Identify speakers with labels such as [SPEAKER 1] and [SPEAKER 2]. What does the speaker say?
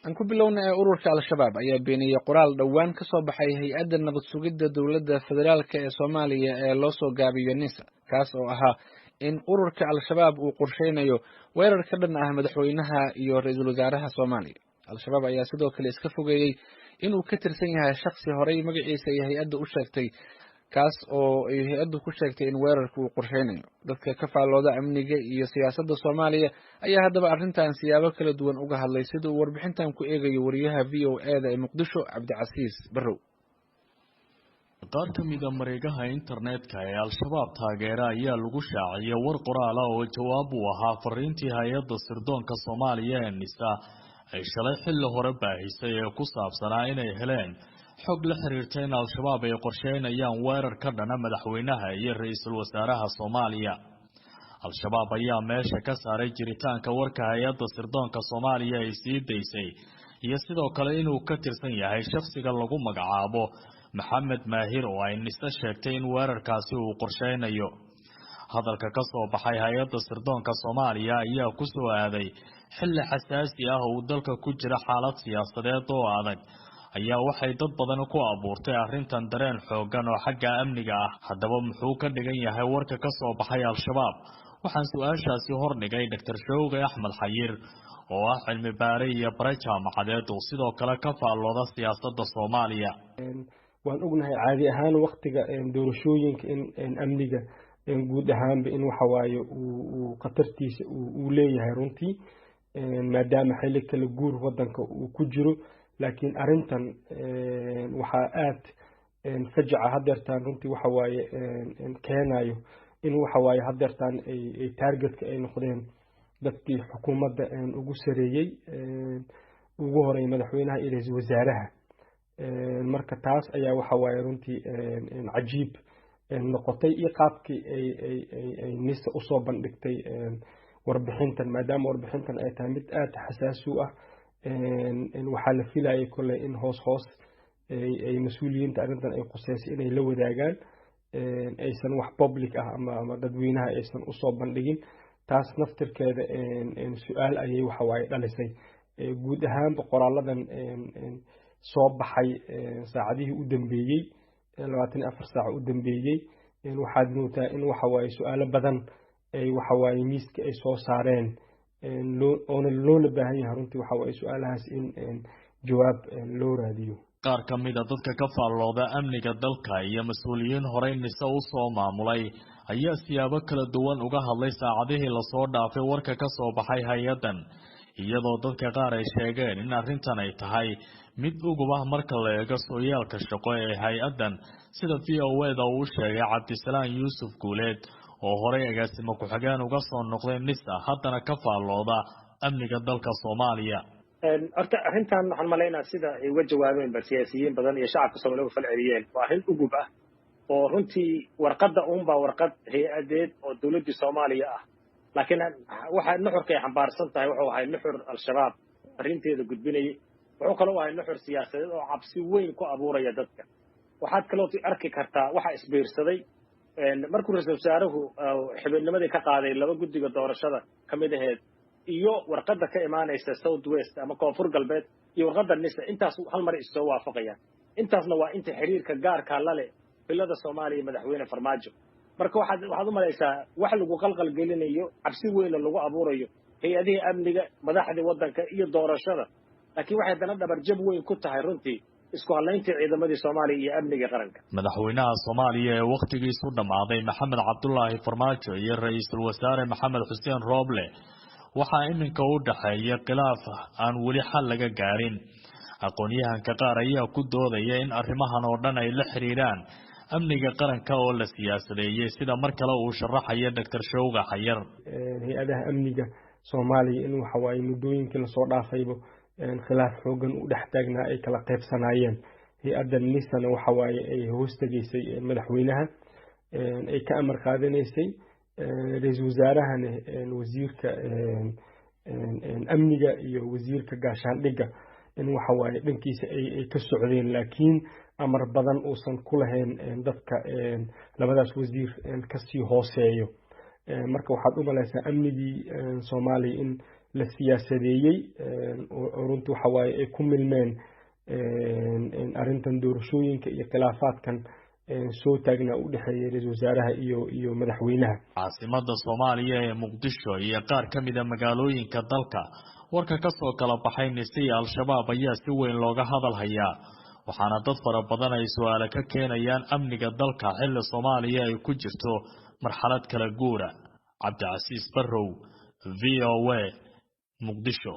[SPEAKER 1] Aan ku bilowna ururka Al-Shabaab ayaa beeniyay qoraal dhawaan ka soo baxay hay'adda nabad sugidda dowladda federaalka ee Soomaaliya ee loo soo gaabiyo NISA kaas oo ahaa in ururka Al-Shabaab uu qorsheynayo weerar ka dhan ah madaxweynaha iyo ra'iisul wasaaraha Soomaaliya. Al-Shabaab ayaa sidoo kale iska fogeeyay in uu ka tirsan yahay shakhsi horey magaciisa ay hay'adda u sheegtay kaas oo ay hay'addu ku sheegtay in weerarka uu qorsheynayo. Dadka ka faallooda amniga iyo siyaasadda Soomaaliya ayaa haddaba arrintan siyaabo kala duwan uga hadlay sida uu warbixintan ku eegayo wariyaha VOA-da ee Muqdisho Cabdicasiis Barrow.
[SPEAKER 2] qaar ka mid ah mareegaha internetka ee Al-Shabaab taageera ayaa lagu shaaciyay war qoraal ah oo jawaab u ahaa fariintii hay'adda sirdoonka Soomaaliya ee NISA ay shalay xilli hore baahisay ee ku saabsanaa inay heleen xog la xiriirta in Al-Shabaab ay qorsheynayaan weerar ka dhana madaxweynaha iyo ra'iisul wasaaraha Soomaaliya. Al-Shabaab ayaa meesha ka saaray jiritaanka warka hay'adda sirdoonka Soomaaliya ay sii daysay iyo sidoo kale inuu ka tirsan yahay shakhsiga lagu magacaabo Maxamed Maahir oo ay NISA sheegtay in weerarkaasi uu qorsheynayo. Hadalka ka soo baxay hay'adda sirdoonka Soomaaliya ayaa ku soo aaday xilli xasaasi ah oo dalka ku jira xaalad siyaasadeed oo adag ayaa waxay dad badan ku abuurtay arrintan dareen xoogan oo xagga amniga ah. Haddaba muxuu ka dhigan yahay warka ka soo baxay Al-Shabaab? Waxaan su'aashaasi hordhigay Dr. Showge Axmed Xayir oo ah cilmi baare iyo bare jaamacadeed oo sidoo kale ka faallooda siyaasadda Soomaaliya.
[SPEAKER 3] waan ognahay caadi ahaan waqtiga doorashooyinka in amniga guud ahaanba in waxa waaye uu qatartiisa uu leeyahay runtii maadaama xilli kala guur wadanka uu ku jiro laakiin arintan waxa aad fajaca hadeertaan runtii waxa waaye keenayo in waxa waaye hadeertaan ay targetka ay noqdeen dadkii xukuumadda ugu sareeyay ugu horeey madaxweynaha iyo ra'iisul wasaaraha marka taas ayaa waxa waaye runtii cajiib noqotay iyo qaabkii ay NISA u soo bandhigtay warbixintan maadaama warbixintan ay tahay mid aad xasaasi u ah waxaa la filayay kolley in hoos ay mas'uuliyiinta arrintan ay quseysay inay la wadaagaan aysan wax public ah ama dadweynaha aysan u soo bandhigin taas naftirkeeda su'aal ayay waxa waaye dhalisay guud ahaanba qoraaladan soo baxay saacadihii u dambeeyay 24 saac u dambeeyay waxaad moodaa in waxa waaye su'aalo badan ay waxa waaye miiska ay soo saareen loo baahan yahay runtii waxa waaye su'aalahaas in jawaab loo raadiyo.
[SPEAKER 2] qaar ka mid ah dadka ka faallooda amniga dalka iyo mas'uuliyiin horey NISA u soo maamulay ayaa siyaabo kala duwan uga hadlay saacadihii la soo dhaafay warka ka soo baxay hay'addan iyadoo dadka qaar ay sheegeen in arrintan ay tahay mid ugub ah marka la eego sooyaalka shaqo ee hay'addan sida VOA-da uu sheegay Cabdisalaan Yuusuf Guuleed oo horey agaasimo ku-xigeen uga soo noqday NISA haddana ka faallooda amniga dalka Soomaaliya.
[SPEAKER 4] horta arrintan waxaan maleynayaa sida ay uga jawaabeen siyaasiyiin badan iyo shacabka Soomaaliyeed uga falceliyeen waa arrin ugub ah oo runtii warqadda uunbaa warqad hay'adeed oo dowladda Soomaaliya ah laakiin waxa nuxurka ay xambaarsan tahay wuxuu ahay nuxur Al-Shabaab arrinteeda gudbinayay wuxuu kaloo ahay nuxur siyaasadeed oo cabsi weyn ku abuuraya dadka waxaad kaloo arki kartaa waxa isbiirsaday markuu ra'iisul wasaaruhu xubinnimadii ka qaaday laba guddiga doorashada ka mid ahayd iyo warqadda ka imaanaysa South West ama Koonfur Galbeed iyo warqadda NISA intaas hal mar isoo waafaqayaan intaasna waa inta xiriirka gaarka la leh bilada Soomaaliya madaxweyne Farmaajo marka waxaad u malaysaa wax lagu qalqal gelinayo cabsi weyn lagu abuurayo hay'adaha amniga madaxda wadanka iyo doorashada laakiin waxay dana dhabar jab weyn ku tahay runtii isku halayntii ciidamadii Soomaaliya iyo amniga qaranka.
[SPEAKER 2] madaxweynaha Soomaaliya ee waqtigiisu dhamaaday Maxamed Cabdullaahi Farmaajo iyo ra'iisul wasaare Maxamed Xuseen Rooble waxaa iminka u dhaxeeya khilaaf aan weli xal laga gaarin. aqoonyahanka qaar ayaa ku doodaya in arrimahan oo dhan ay la xiriiraan amniga qaranka oo la siyaasadeeyay sida mar kale uu sharaxayo Dr. Showge Xayir.
[SPEAKER 3] hay'adaha amniga Soomaaliya in waxa waaye muddooyinkii la soo dhaafayba khilaaf xoogan u dhex taagnaa ay kala qaybsanaayeen hay'addan NISA waxa waaye ay hoos tageysay madaxweynaha ay ka amar qaadanaysay ra'iisul wasaarahana wasiirka amniga iyo wasiirka gaashaandhigga in waxa waaye dhankiisa ay ka socdeen laakiin amar badan uusan ku lahayn dadka labadaas wasiir ka sii hooseeyo marka waxaad u malaysaa amnigii Soomaaliya la siyaasadeeyey oo runtii waxa waaye ay ku milmeen arrintan doorashooyinka iyo khilaafaadkan soo taagnaa u dhexeeyay ra-iisul wasaaraha iyo madaxweynaha.
[SPEAKER 2] Caasimada Soomaaliya ee Muqdisho iyo qaar ka mid ah magaalooyinka dalka warka ka soo kala baxay NISA iyo Al-Shabaab ayaa si weyn looga hadal hayaa, waxaana dad fara badan ay su'aalo ka keenayaan amniga dalka xilli Soomaaliya ay ku jirto marxalad kala guura. Cabdicasiis Barrow, VOA, Muqdisho.